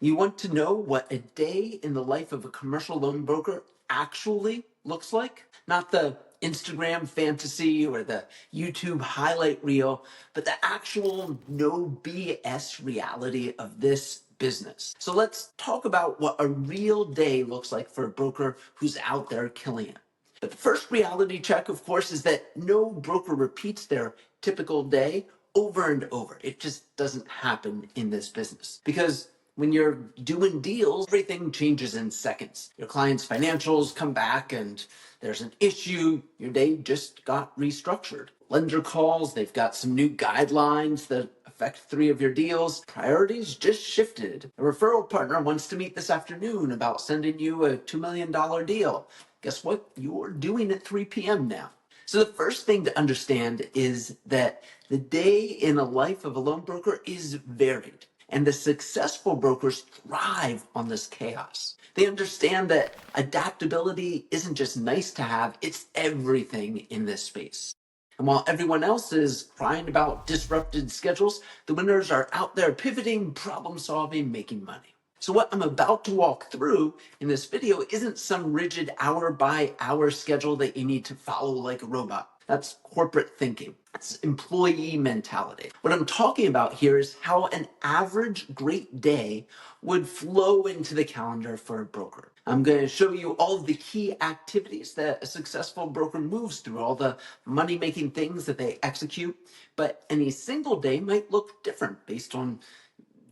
You want to know what a day in the life of a commercial loan broker actually looks like? Not the Instagram fantasy or the YouTube highlight reel, but the actual no BS reality of this business. So let's talk about what a real day looks like for a broker who's out there killing it. But the first reality check, of course, is that no broker repeats their typical day over and over. It just doesn't happen in this business because when you're doing deals, everything changes in seconds. Your client's financials come back and there's an issue. Your day just got restructured. Lender calls, they've got some new guidelines that affect 3 of your deals. Priorities just shifted. A referral partner wants to meet this afternoon about sending you a $2 million deal. Guess what? You're doing at 3 p.m. now. So the first thing to understand is that the day in the life of a loan broker is varied. And the successful brokers thrive on this chaos. They understand that adaptability isn't just nice to have, it's everything in this space. And while everyone else is crying about disrupted schedules, the winners are out there pivoting, problem solving, making money. So what I'm about to walk through in this video isn't some rigid hour by hour schedule that you need to follow like a robot. That's corporate thinking. That's employee mentality. What I'm talking about here is how an average great day would flow into the calendar for a broker. I'm going to show you all of the key activities that a successful broker moves through, all the money-making things that they execute, but any single day might look different based on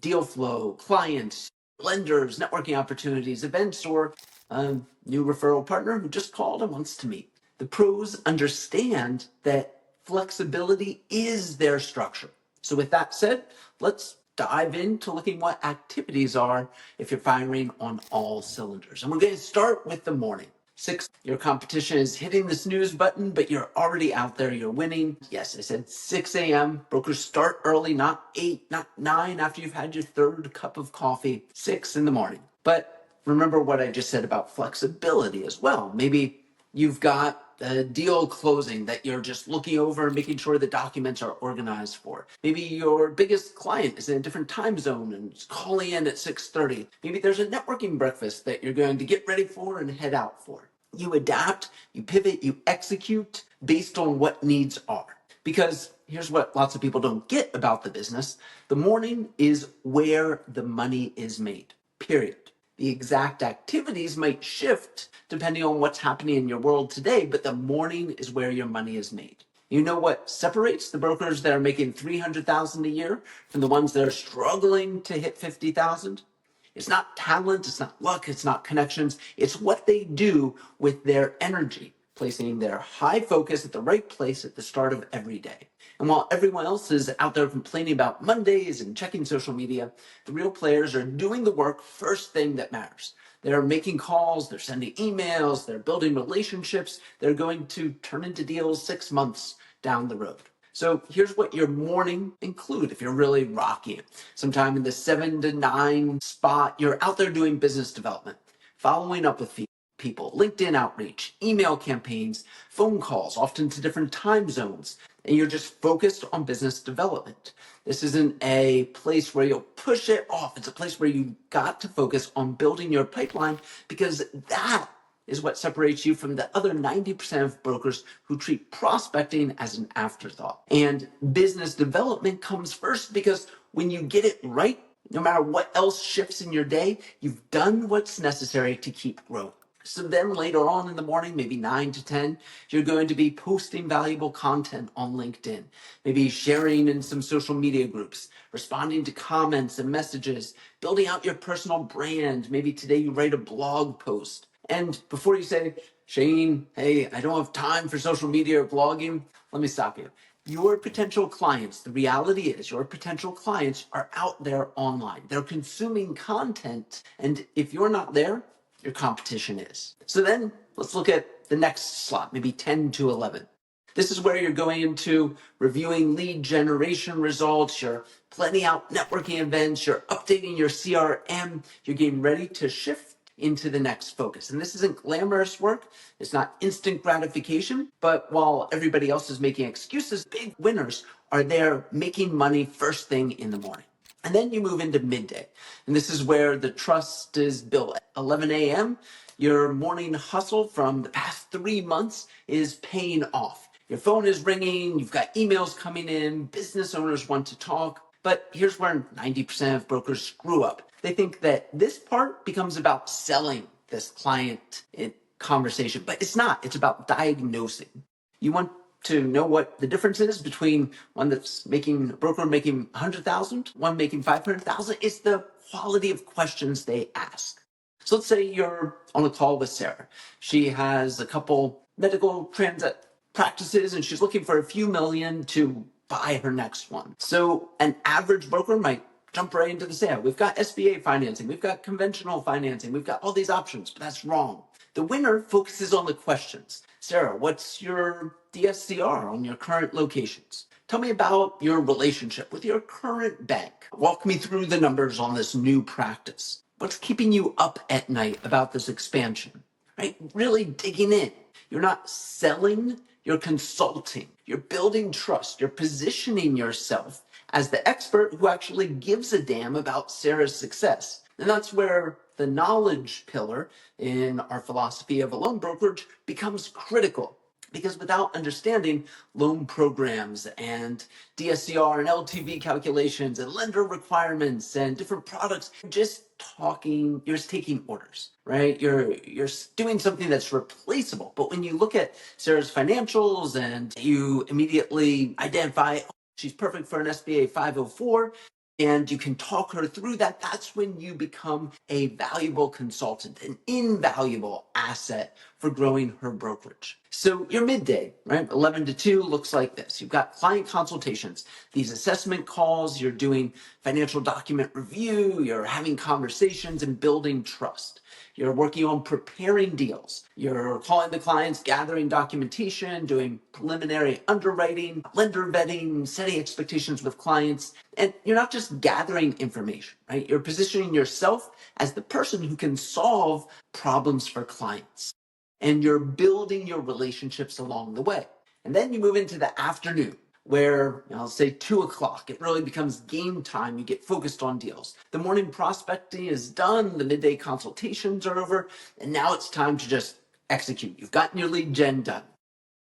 deal flow, clients, lenders, networking opportunities, events, or a new referral partner who just called and wants to meet. The pros understand that flexibility is their structure. So with that said, let's dive into looking what activities are if you're firing on all cylinders. And we're going to start with the morning. 6, your competition is hitting the snooze button, but you're already out there, you're winning. Yes, I said 6 a.m. Brokers start early, not 8, not 9 after you've had your 3rd cup of coffee, 6 in the morning. But remember what I just said about flexibility as well. Maybe you've got a deal closing that you're just looking over and making sure the documents are organized for. Maybe your biggest client is in a different time zone and is calling in at 6:30. Maybe there's a networking breakfast that you're going to get ready for and head out for. You adapt, you pivot, you execute based on what needs are. Because here's what lots of people don't get about the business. The morning is where the money is made, period. The exact activities might shift depending on what's happening in your world today, but the morning is where your money is made. You know what separates the brokers that are making $300,000 a year from the ones that are struggling to hit $50,000? It's not talent, it's not luck, it's not connections. It's what they do with their energy, placing their high focus at the right place at the start of every day. And while everyone else is out there complaining about Mondays and checking social media, the real players are doing the work first thing that matters. They're making calls, they're sending emails, they're building relationships, they're going to turn into deals 6 months down the road. So here's what your morning include if you're really rocking it. Sometime in the 7 to 9 spot, you're out there doing business development, following up with people, LinkedIn outreach, email campaigns, phone calls, often to different time zones, and you're just focused on business development. This isn't a place where you'll push it off. It's a place where you got to focus on building your pipeline because that is what separates you from the other 90% of brokers who treat prospecting as an afterthought. And business development comes first because when you get it right, no matter what else shifts in your day, you've done what's necessary to keep growing. So then later on in the morning, maybe 9 to 10, you're going to be posting valuable content on LinkedIn, maybe sharing in some social media groups, responding to comments and messages, building out your personal brand. Maybe today you write a blog post. And before you say, Shane, hey, I don't have time for social media or blogging, let me stop you. Your potential clients, the reality is your potential clients are out there online. They're consuming content. And if you're not there, your competition is. So then let's look at the next slot, maybe 10 to 11. This is where you're going into reviewing lead generation results, you're planning out networking events, you're updating your CRM, you're getting ready to shift into the next focus. And this isn't glamorous work, it's not instant gratification, but while everybody else is making excuses, big winners are there making money first thing in the morning. And then you move into midday. And this is where the trust is built. At 11 a.m., your morning hustle from the past 3 months is paying off. Your phone is ringing, you've got emails coming in, business owners want to talk. But here's where 90% of brokers screw up. They think that this part becomes about selling this client conversation, but it's not. It's about diagnosing. You want to know what the difference is between one that's making a broker making 100,000, one making 500,000. It's the quality of questions they ask. So let's say you're on a call with Sarah. She has a couple medical transit practices and she's looking for a few million to buy her next one. So an average broker might jump right into the sale. We've got SBA financing, we've got conventional financing, we've got all these options, but that's wrong. The winner focuses on the questions. Sarah, what's your DSCR on your current locations? Tell me about your relationship with your current bank. Walk me through the numbers on this new practice. What's keeping you up at night about this expansion? Right? Really digging in. You're not selling, you're consulting. You're building trust. You're positioning yourself as the expert who actually gives a damn about Sarah's success. And that's where the knowledge pillar in our philosophy of a loan brokerage becomes critical. Because without understanding loan programs and DSCR and LTV calculations and lender requirements and different products, you're just taking orders, right? You're doing something that's replaceable. But when you look at Sarah's financials and you immediately identify, oh, she's perfect for an SBA 504, and you can talk her through that, that's when you become a valuable consultant, an invaluable asset for growing her brokerage. So your midday, right? 11 to 2 looks like this. You've got client consultations, these assessment calls, you're doing financial document review, you're having conversations and building trust. You're working on preparing deals. You're calling the clients, gathering documentation, doing preliminary underwriting, lender vetting, setting expectations with clients. And you're not just gathering information, right? You're positioning yourself as the person who can solve problems for clients. And you're building your relationships along the way. And then you move into the afternoon, where I'll say 2 o'clock, it really becomes game time. You get focused on deals. The morning prospecting is done, the midday consultations are over, and now it's time to just execute. You've gotten your lead gen done.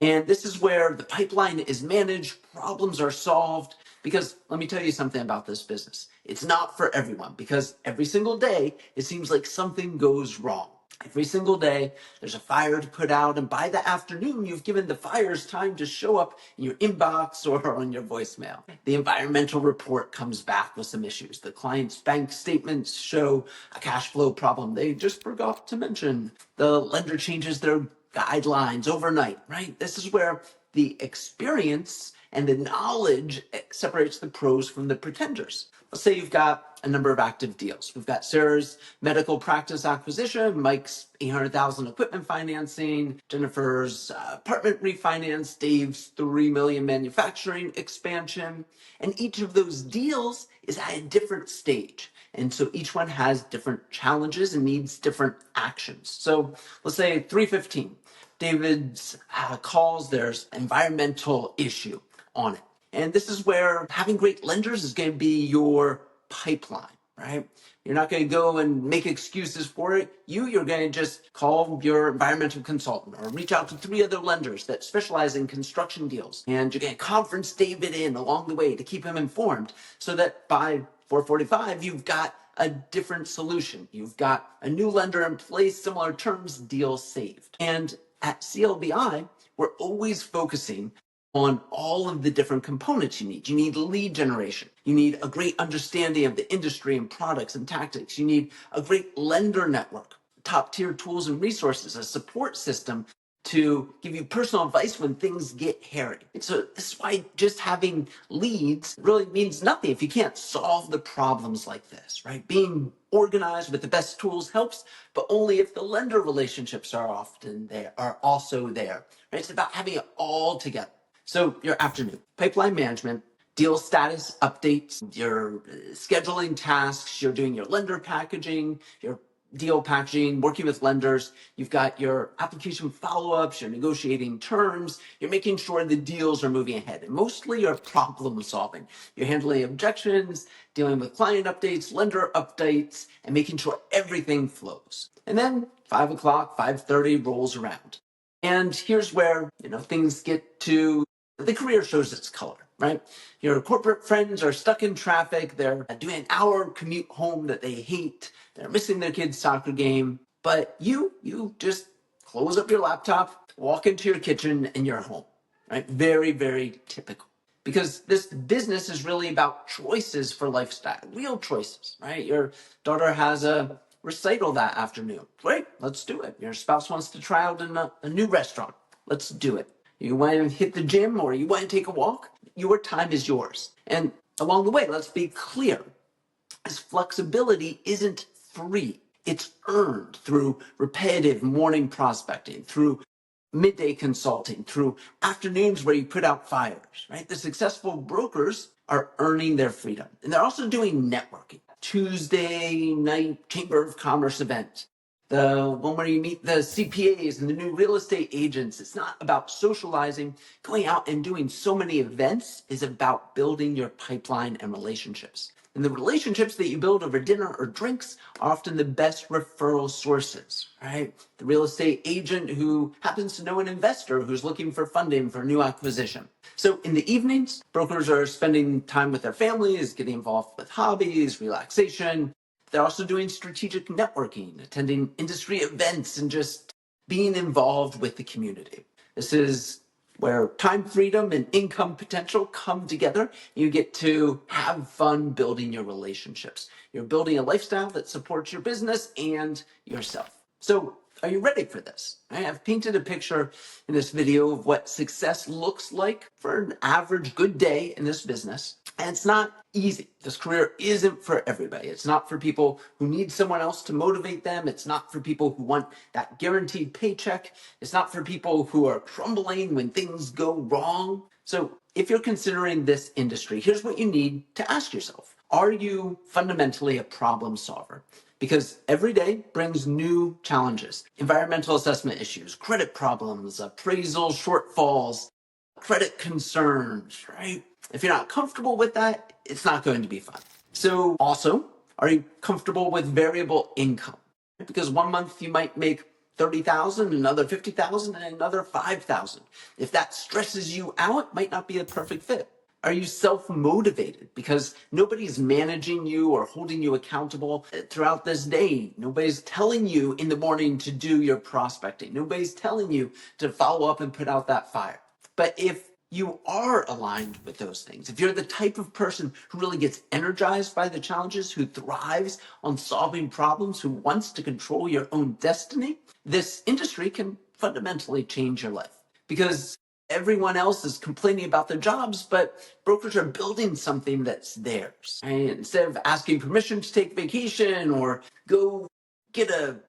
And this is where the pipeline is managed, problems are solved, because let me tell you something about this business. It's not for everyone, because every single day, it seems like something goes wrong. Every single day, there's a fire to put out, and by the afternoon, you've given the fires time to show up in your inbox or on your voicemail. The environmental report comes back with some issues. The client's bank statements show a cash flow problem they just forgot to mention. The lender changes their guidelines overnight, right? This is where the experience and the knowledge separates the pros from the pretenders. Let's say you've got a number of active deals. We've got Sarah's medical practice acquisition, Mike's 800,000 equipment financing, Jennifer's apartment refinance, Dave's 3 million manufacturing expansion. And each of those deals is at a different stage. And so each one has different challenges and needs different actions. So let's say 315, David's calls, there's environmental issue on it. And this is where having great lenders is going to be your pipeline, right? You're not going to go and make excuses for it. You're going to just call your environmental consultant or reach out to 3 other lenders that specialize in construction deals. And you're going to conference David in along the way to keep him informed so that by 4:45, you've got a different solution. You've got a new lender in place, similar terms, deal saved. And at CLBI, we're always focusing on all of the different components you need. You need lead generation. You need a great understanding of the industry and products and tactics. You need a great lender network, top tier tools and resources, a support system to give you personal advice when things get hairy. And so this is why just having leads really means nothing if you can't solve the problems like this, right? Being organized with the best tools helps, but only if the lender relationships are also there, right? It's about having it all together. So your afternoon, pipeline management, deal status updates, you're scheduling tasks, you're doing your lender packaging, you're deal packaging, working with lenders. You've got your application follow-ups, you're negotiating terms, you're making sure the deals are moving ahead. And mostly you're problem solving. You're handling objections, dealing with client updates, lender updates, and making sure everything flows. And then 5 o'clock, 5:30 rolls around. And here's where, things get to, the career shows its color, right? Your corporate friends are stuck in traffic. They're doing an hour commute home that they hate. They're missing their kid's soccer game. But you just close up your laptop, walk into your kitchen, and you're home, right? Very, very typical. Because this business is really about choices for lifestyle, real choices, right? Your daughter has a recital that afternoon. Great, let's do it. Your spouse wants to try out a new restaurant. Let's do it. You want to hit the gym or you want to take a walk? Your time is yours. And along the way, let's be clear. This flexibility isn't free. It's earned through repetitive morning prospecting, through midday consulting, through afternoons where you put out fires, right? The successful brokers are earning their freedom. And they're also doing networking. Tuesday night Chamber of Commerce event, the one where you meet the CPAs and the new real estate agents. It's not about socializing. Going out and doing so many events is about building your pipeline and relationships. And the relationships that you build over dinner or drinks are often the best referral sources, right? The real estate agent who happens to know an investor who's looking for funding for a new acquisition. So in the evenings, brokers are spending time with their families, getting involved with hobbies, relaxation. They're also doing strategic networking, attending industry events, and just being involved with the community. This is where time freedom and income potential come together. You get to have fun building your relationships. You're building a lifestyle that supports your business and yourself. So are you ready for this? I've painted a picture in this video of what success looks like for an average good day in this business. And it's not easy. This career isn't for everybody. It's not for people who need someone else to motivate them. It's not for people who want that guaranteed paycheck. It's not for people who are crumbling when things go wrong. So if you're considering this industry, here's what you need to ask yourself. Are you fundamentally a problem solver? Because every day brings new challenges. Environmental assessment issues, credit problems, appraisal shortfalls, credit concerns, right? If you're not comfortable with that, it's not going to be fun. So also, are you comfortable with variable income? Because one month you might make 30,000, another 50,000, and another 5,000. If that stresses you out, it might not be a perfect fit. Are you self-motivated? Because nobody's managing you or holding you accountable throughout this day. Nobody's telling you in the morning to do your prospecting. Nobody's telling you to follow up and put out that fire. But if you are aligned with those things, if you're the type of person who really gets energized by the challenges, who thrives on solving problems, who wants to control your own destiny, this industry can fundamentally change your life. Because everyone else is complaining about their jobs, but brokers are building something that's theirs. Right? Instead of asking permission to take vacation or go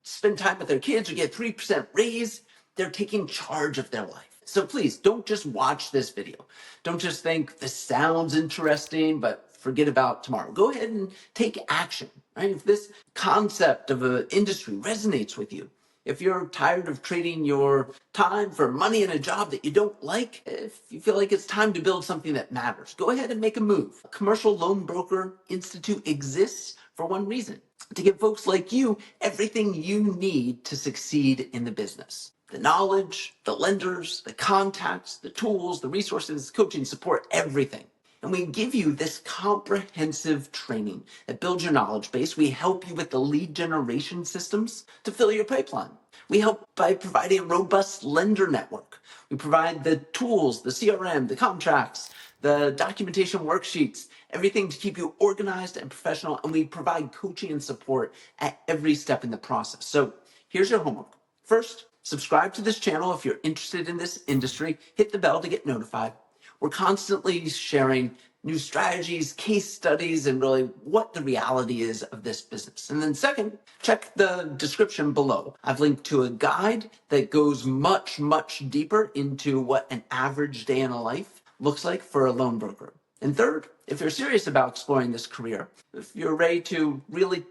spend time with their kids or get 3% raise, they're taking charge of their life. So please don't just watch this video. Don't just think this sounds interesting, but forget about tomorrow. Go ahead and take action, right? If this concept of an industry resonates with you, if you're tired of trading your time for money in a job that you don't like, if you feel like it's time to build something that matters, go ahead and make a move. Commercial Loan Broker Institute exists for one reason: to give folks like you everything you need to succeed in the business. The knowledge, the lenders, the contacts, the tools, the resources, coaching, support, everything. And we give you this comprehensive training that builds your knowledge base. We help you with the lead generation systems to fill your pipeline. We help by providing a robust lender network. We provide the tools, the CRM, the contracts, the documentation worksheets, everything to keep you organized and professional. And we provide coaching and support at every step in the process. So here's your homework. First, subscribe to this channel if you're interested in this industry. Hit the bell to get notified. We're constantly sharing new strategies, case studies, and really what the reality is of this business. And then second, check the description below. I've linked to a guide that goes much, much deeper into what an average day in a life looks like for a loan broker. And third, if you're serious about exploring this career, if you're ready to really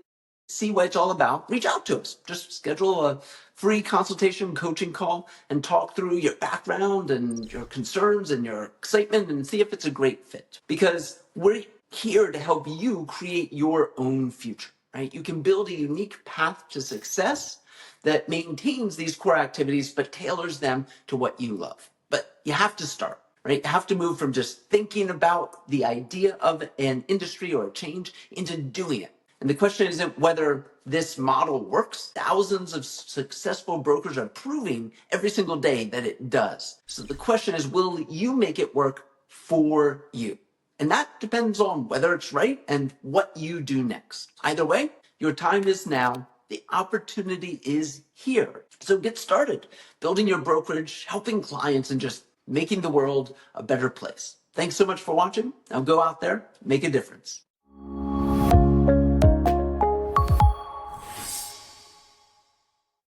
see what it's all about, reach out to us. Just schedule a free consultation coaching call and talk through your background and your concerns and your excitement and see if it's a great fit. Because we're here to help you create your own future, right? You can build a unique path to success that maintains these core activities but tailors them to what you love. But you have to start, right? You have to move from just thinking about the idea of an industry or a change into doing it. And the question isn't whether this model works. Thousands of successful brokers are proving every single day that it does. So the question is, will you make it work for you? And that depends on whether it's right and what you do next. Either way, your time is now. The opportunity is here. So get started building your brokerage, helping clients, and just making the world a better place. Thanks so much for watching. Now go out there, make a difference.